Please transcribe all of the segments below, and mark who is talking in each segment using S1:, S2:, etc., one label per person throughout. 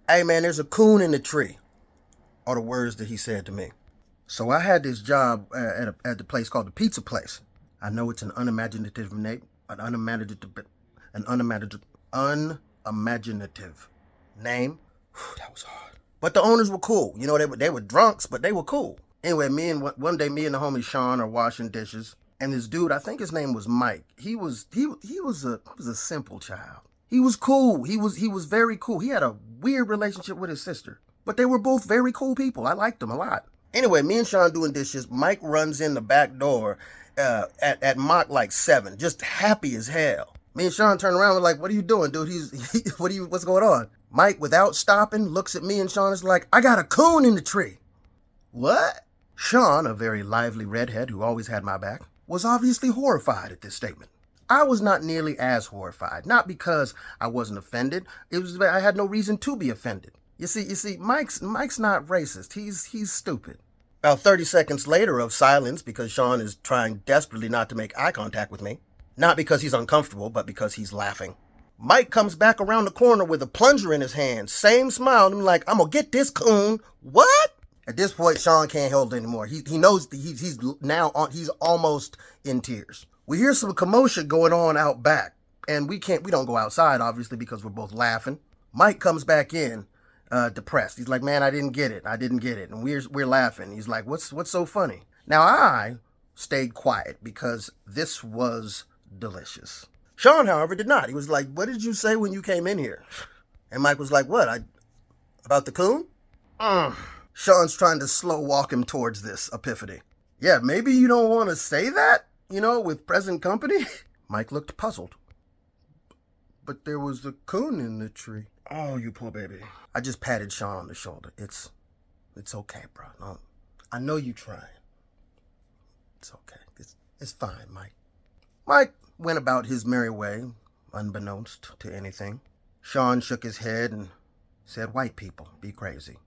S1: Hey man, there's a coon in the tree, are the words that he said to me. So I had this job at the place called the Pizza Place. I know it's an unimaginative name, an unimaginative name. That was hard. But the owners were cool. You know, they were drunks, but they were cool. Anyway, one day me and the homie Sean are washing dishes, and this dude, I think his name was Mike. He was a simple child. He was cool. He was very cool. He had a weird relationship with his sister, but they were both very cool people. I liked them a lot. Anyway, me and Sean doing dishes. Mike runs in the back door at Mach like 7, just happy as hell. Me and Sean turn around and like, "What are you doing, dude? What's going on?" Mike, without stopping, looks at me and Sean is like, "I got a coon in the tree." What? Sean, a very lively redhead who always had my back, was obviously horrified at this statement. I was not nearly as horrified, not because I wasn't offended. It was I had no reason to be offended. You see, Mike's not racist. He's stupid. About 30 seconds later of silence because Sean is trying desperately not to make eye contact with me. Not because he's uncomfortable, but because he's laughing. Mike comes back around the corner with a plunger in his hand. Same smile. I'm like, "I'm going to get this coon." What? At this point, Sean can't hold it anymore. He knows he's almost in tears. We hear some commotion going on out back, and we don't go outside, obviously, because we're both laughing. Mike comes back in, depressed. He's like, "Man, I didn't get it. And we're laughing. He's like, what's so funny?" Now I stayed quiet because this was delicious. Sean, however, did not. He was like, "What did you say when you came in here?" And Mike was like, "What? About the coon?" Sean's trying to slow walk him towards this epiphany. "Yeah, maybe you don't want to say that, with present company." Mike looked puzzled. "But there was a coon in the tree." "Oh, you poor baby." I just patted Sean on the shoulder. It's okay, bro. No, I know you trying. It's okay. It's fine, Mike. Mike went about his merry way, unbeknownst to anything. Sean shook his head and said, "White people be crazy."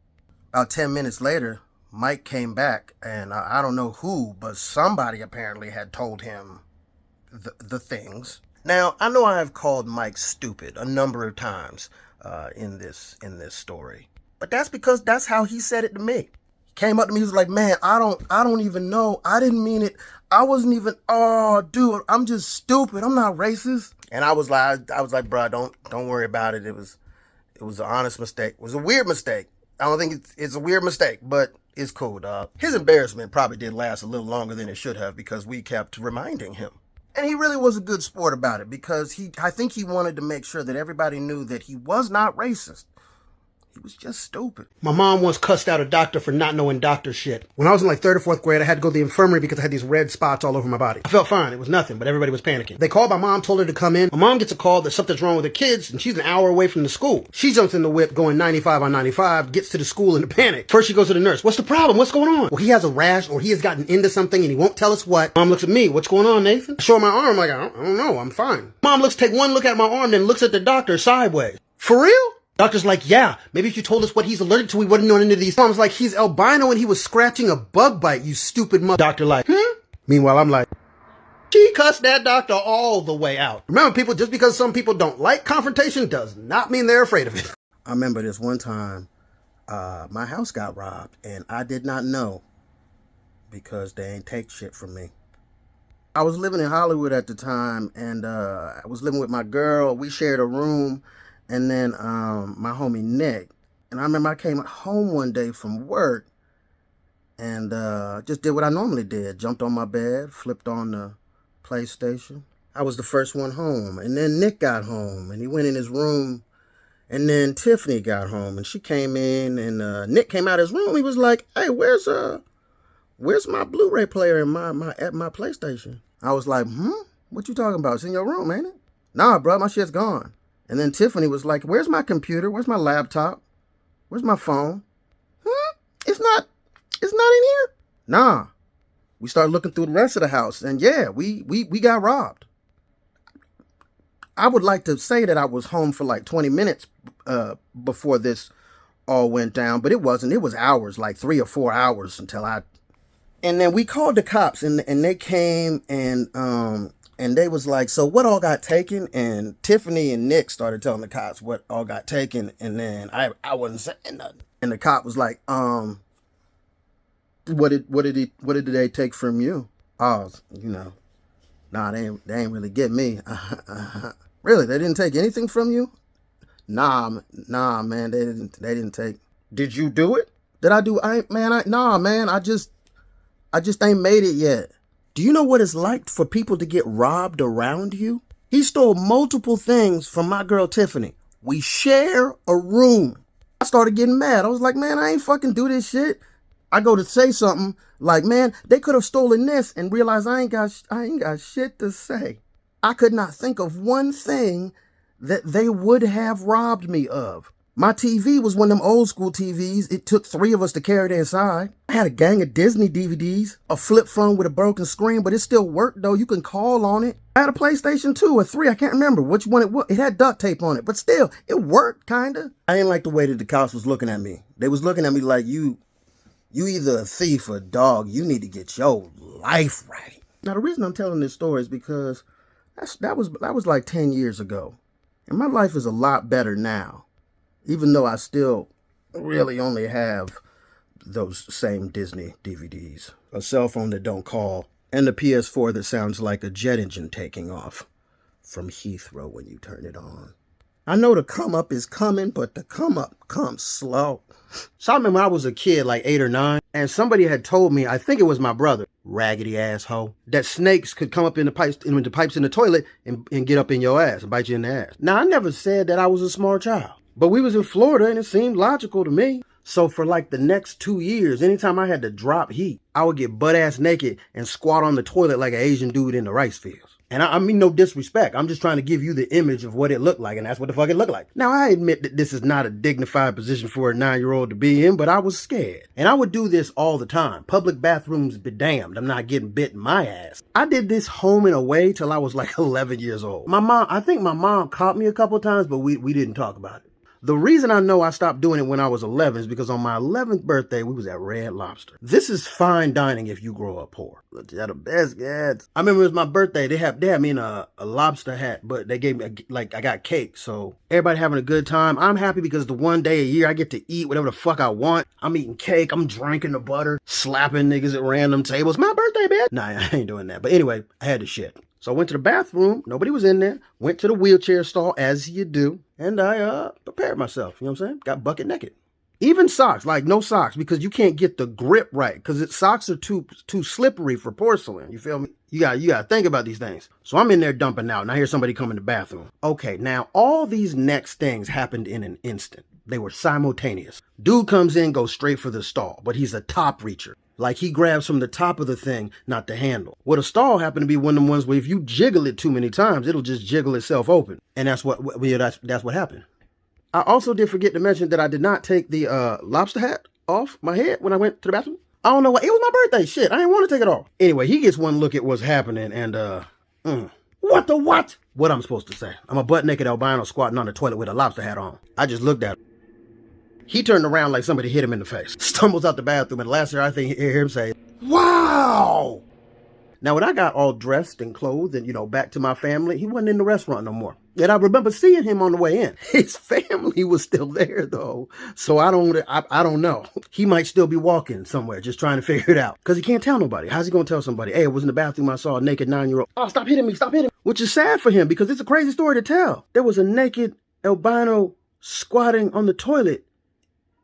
S1: About 10 minutes later, Mike came back, and I don't know who, but somebody apparently had told him the things. Now, I know I have called Mike stupid a number of times in this story, but that's because that's how he said it to me. He came up to me, he was like, "Man, I don't even know. I didn't mean it. I wasn't even. Oh, dude, I'm just stupid. I'm not racist." And I was like, "Bro, don't worry about it. It was an honest mistake. It was a weird mistake. I don't think it's a weird mistake, but it's cool, dog." His embarrassment probably did last a little longer than it should have because we kept reminding him. And he really was a good sport about it because I think he wanted to make sure that everybody knew that he was not racist. He was just stupid. My mom once cussed out a doctor for not knowing doctor shit. When I was in like 3rd or 4th grade, I had to go to the infirmary because I had these red spots all over my body. I felt fine. It was nothing, but everybody was panicking. They called my mom, told her to come in. My mom gets a call that something's wrong with her kids, and she's an hour away from the school. She jumps in the whip going 95 on 95, gets to the school in a panic. First she goes to the nurse. "What's the problem? What's going on?" "Well, he has a rash or he has gotten into something and he won't tell us what." Mom looks at me. "What's going on, Nathan?" I show her my arm like, I don't know. I'm fine. Mom take one look at my arm, then looks at the doctor sideways. "For real?" Doctor's like, "Yeah, maybe if you told us what he's allergic to, we wouldn't know any of these." Mom's like, "He's albino and he was scratching a bug bite, you stupid mother." Doctor like, Meanwhile, I'm like, she cussed that doctor all the way out. Remember, people, just because some people don't like confrontation does not mean they're afraid of it. I remember this one time, my house got robbed and I did not know because they ain't take shit from me. I was living in Hollywood at the time and I was living with my girl. We shared a room. And then my homie Nick. And I remember I came home one day from work and just did what I normally did. Jumped on my bed, flipped on the PlayStation. I was the first one home. And then Nick got home and he went in his room. And then Tiffany got home and she came in and Nick came out of his room. He was like, "Hey, where's my Blu-ray player and my PlayStation?" I was like, "What you talking about? It's in your room, ain't it?" "Nah, bro, my shit's gone." And then Tiffany was like, "Where's my computer? Where's my laptop? Where's my phone?" It's not in here." Nah. We started looking through the rest of the house and yeah, we got robbed. I would like to say that I was home for like 20 minutes before this all went down, but it wasn't. It was hours, like 3 or 4 hours and then we called the cops and they came and And they was like, so what all got taken? And Tiffany and Nick started telling the cops what all got taken. And then I wasn't saying nothing. And the cop was like, what did they take from you? Oh, nah, they ain't really get me. Really, they didn't take anything from you? Nah, man, they didn't take. Did you do it? Did I do? Nah, man, I just ain't made it yet. Do you know what it's like for people to get robbed around you? He stole multiple things from my girl Tiffany. We share a room. I started getting mad. I was like, man, I ain't fucking do this shit. I go to say something like, man, they could have stolen this, and realize I ain't got shit to say. I could not think of one thing that they would have robbed me of. My TV was one of them old school TVs. It took 3 of us to carry it inside. I had a gang of Disney DVDs, a flip phone with a broken screen, but it still worked though. You can call on it. I had a PlayStation 2 or 3. I can't remember which one it was. It had duct tape on it, but still, it worked kinda. I didn't like the way that the cops was looking at me. They was looking at me like, you either a thief or a dog. You need to get your life right. Now, the reason I'm telling this story is because that was like 10 years ago. And my life is a lot better now. Even though I still really only have those same Disney DVDs, a cell phone that don't call, and the PS4 that sounds like a jet engine taking off from Heathrow when you turn it on. I know the come up is coming, but the come up comes slow. So I remember I was a kid, like 8 or 9, and somebody had told me, I think it was my brother, raggedy asshole, that snakes could come up in the pipes in the toilet and get up in your ass and bite you in the ass. Now, I never said that I was a smart child. But we was in Florida and it seemed logical to me. So for like the next 2 years, anytime I had to drop heat, I would get butt ass naked and squat on the toilet like an Asian dude in the rice fields. And I mean no disrespect. I'm just trying to give you the image of what it looked like, and that's what the fuck it looked like. Now, I admit that this is not a dignified position for a 9-year-old to be in, but I was scared. And I would do this all the time. Public bathrooms be damned. I'm not getting bit in my ass. I did this home and away till I was like 11 years old. I think my mom caught me a couple of times, but we didn't talk about it. The reason I know I stopped doing it when I was 11 is because on my 11th birthday, we was at Red Lobster. This is fine dining if you grow up poor. They're the best guys. I remember it was my birthday. They had me in a lobster hat, but they gave me, I got cake. So everybody having a good time. I'm happy because the one day a year I get to eat whatever the fuck I want. I'm eating cake. I'm drinking the butter, slapping niggas at random tables. My birthday, bitch. Nah, I ain't doing that. But anyway, I had to shit. So I went to the bathroom. Nobody was in there. Went to the wheelchair stall, as you do. And I prepared myself. You know what I'm saying? Got bucket naked. Even socks, like no socks, because you can't get the grip right. Because socks are too slippery for porcelain. You feel me? You gotta think about these things. So I'm in there dumping out, and I hear somebody come in the bathroom. Okay, now all these next things happened in an instant. They were simultaneous. Dude comes in, goes straight for the stall, but he's a top reacher. Like he grabs from the top of the thing, not the handle. Well, the stall happened to be one of them ones where if you jiggle it too many times, it'll just jiggle itself open. And that's what happened. I also did forget to mention that I did not take the lobster hat off my head when I went to the bathroom. I don't know why. It was my birthday. Shit, I didn't want to take it off. Anyway, he gets one look at what's happening and what the what? What I'm supposed to say? I'm a butt naked albino squatting on the toilet with a lobster hat on. I just looked at him. He turned around like somebody hit him in the face. Stumbles out the bathroom, and the last thing I think hear him say, "Wow!" Now, when I got all dressed and clothed and, back to my family, he wasn't in the restaurant no more. And I remember seeing him on the way in. His family was still there, though. So I don't know. He might still be walking somewhere, just trying to figure it out. Because he can't tell nobody. How's he going to tell somebody, hey, I was in the bathroom, I saw a naked 9-year-old. Oh, stop hitting me, stop hitting me. Which is sad for him, because it's a crazy story to tell. There was a naked albino squatting on the toilet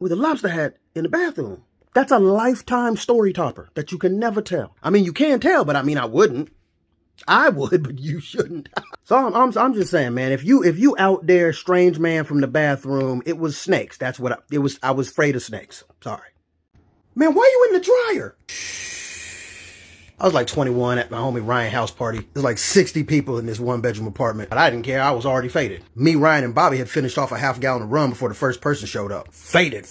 S1: with a lobster hat in the bathroom. That's a lifetime story topper that you can never tell. I mean, you can tell, but I wouldn't. I would, but you shouldn't. So I'm just saying, man, if you out there, strange man from the bathroom, it was snakes. That's what it was. I was afraid of snakes. Sorry. Man, why are you in the dryer? I was like 21 at my homie Ryan house party. There's like 60 people in this 1-bedroom apartment. But I didn't care. I was already faded. Me, Ryan, and Bobby had finished off a half gallon of rum before the first person showed up. Faded.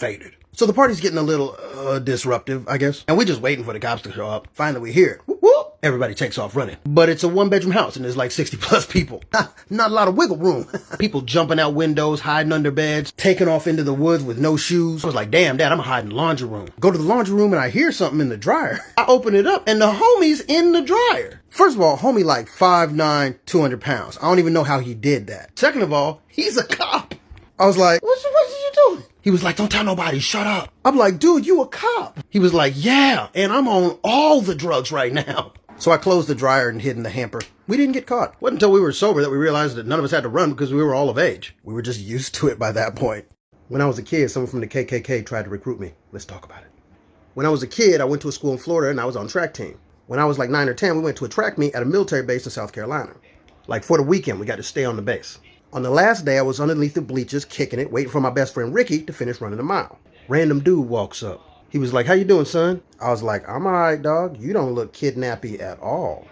S1: So the party's getting a little disruptive, I guess. And we're just waiting for the cops to show up. Finally, we're here. Whoop, whoop. Everybody takes off running. But it's a 1-bedroom house and there's like 60 plus people. Not a lot of wiggle room. People jumping out windows, hiding under beds, taking off into the woods with no shoes. I was like, damn, Dad, I'm gonna hide in the laundry room. Go to the laundry room and I hear something in the dryer. I open it up and the homie's in the dryer. First of all, homie like 5'9", 200 pounds. I don't even know how he did that. Second of all, he's a cop. I was like, what you doing? He was like, don't tell nobody, shut up. I'm like, dude, you a cop. He was like, yeah, and I'm on all the drugs right now. So I closed the dryer and hid in the hamper. We didn't get caught. It wasn't until we were sober that we realized that none of us had to run because we were all of age. We were just used to it by that point. When I was a kid, someone from the KKK tried to recruit me. Let's talk about it. When I was a kid, I went to a school in Florida and I was on track team. When I was like 9 or 10, we went to a track meet at a military base in South Carolina. Like for the weekend, we got to stay on the base. On the last day, I was underneath the bleachers, kicking it, waiting for my best friend Ricky to finish running the mile. Random dude walks up. He was like, how you doing, son? I was like, I'm all right, dog. You don't look kidnappy at all.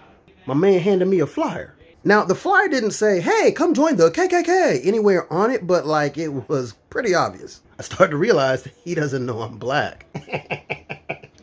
S1: My man handed me a flyer. Now, the flyer didn't say, hey, come join the KKK anywhere on it, but like it was pretty obvious. I started to realize that he doesn't know I'm black.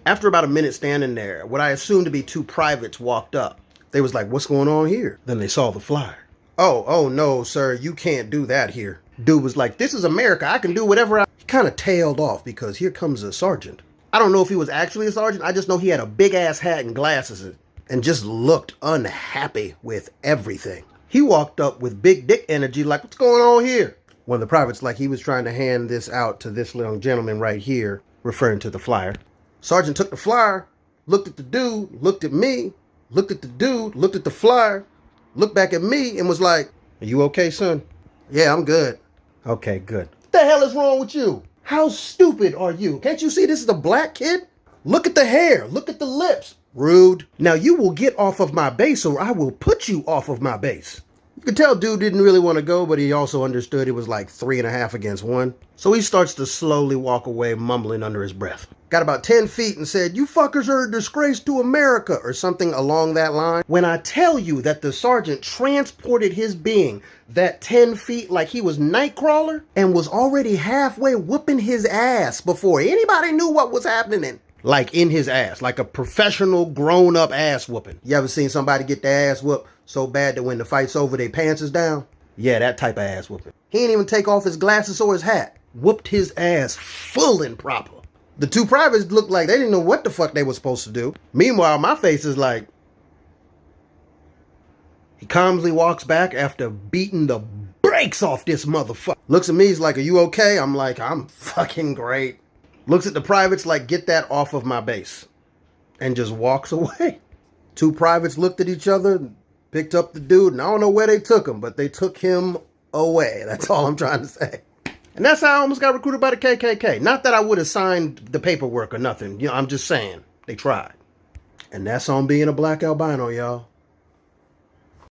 S1: After about a minute standing there, what I assumed to be 2 privates walked up. They was like, what's going on here? Then they saw the flyer. Oh no, sir, you can't do that here. Dude was like, this is America. I can do whatever He kind of tailed off because here comes a sergeant. I don't know if he was actually a sergeant. I just know he had a big ass hat and glasses and just looked unhappy with everything. He walked up with big dick energy like, what's going on here? One of the privates, like he was trying to hand this out to this little gentleman right here, referring to the flyer. Sergeant took the flyer, looked at the dude, looked at me, looked at the dude, looked at the flyer, looked back at me and was like, are you okay, son? Yeah, I'm good. Okay, good. What the hell is wrong with you? How stupid are you? Can't you see this is a black kid? Look at the hair. Look at the lips. Rude. Now you will get off of my base or I will put you off of my base. You could tell dude didn't really want to go, but he also understood it was like 3.5 against 1. So he starts to slowly walk away, mumbling under his breath. Got about 10 feet and said, you fuckers are a disgrace to America, or something along that line. When I tell you that the sergeant transported his being that 10 feet like he was Nightcrawler and was already halfway whooping his ass before anybody knew what was happening. Like in his ass, like a professional grown-up ass whooping. You ever seen somebody get their ass whooped so bad that when the fight's over, their pants is down? Yeah, that type of ass whooping. He didn't even take off his glasses or his hat. Whooped his ass full and proper. The 2 privates looked like they didn't know what the fuck they were supposed to do. Meanwhile, my face is like... He calmly walks back after beating the brakes off this motherfucker. Looks at me, he's like, are you okay? I'm like, I'm fucking great. Looks at the privates like, get that off of my base. And just walks away. 2 privates looked at each other, picked up the dude, and I don't know where they took him, but they took him away. That's all I'm trying to say. And that's how I almost got recruited by the KKK. Not that I would have signed the paperwork or nothing. You know, I'm just saying, they tried. And that's on being a black albino, y'all.